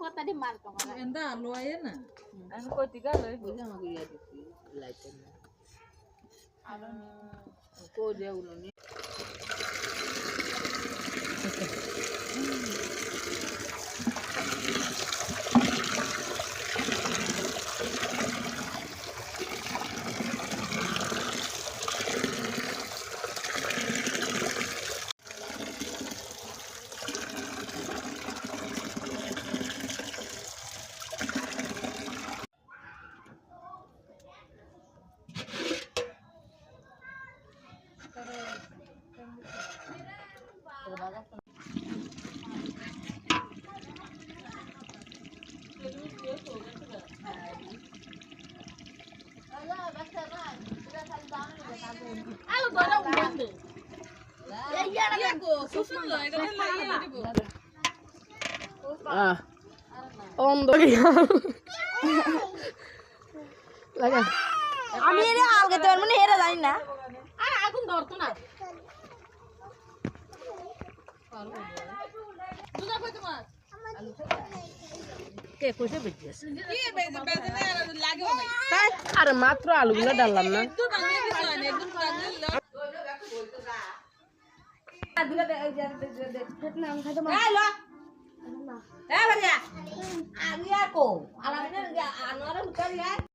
কথাটি মার কামারা এন্দা আলো আয় না আমি কইতি গা লই বুঝা আমাকে ইয়া দিছি লাইতে না আলো কো দেউ নি আলো বড় বন্ধ এই ইয়ারা গো সুসুন লয় এটা লাগিয়ে দিব অন্ধ লাগা আমি এর আলগে তো মানে এরা জানি না আর আগুন ধরতো না দুধা কই তোমার কে কইছে বেজেছ কি বেজে না লাগেও না আরে মাত্র আলুগুলো ডাললাম না একটু বানিয়ে দিছ না একদম বানিয়ে ল দিলে এই যে না আমি খাইতে মা এই ল এ বাজা আলিয়া কো আলামিনা আনোয়ার উতারি আয়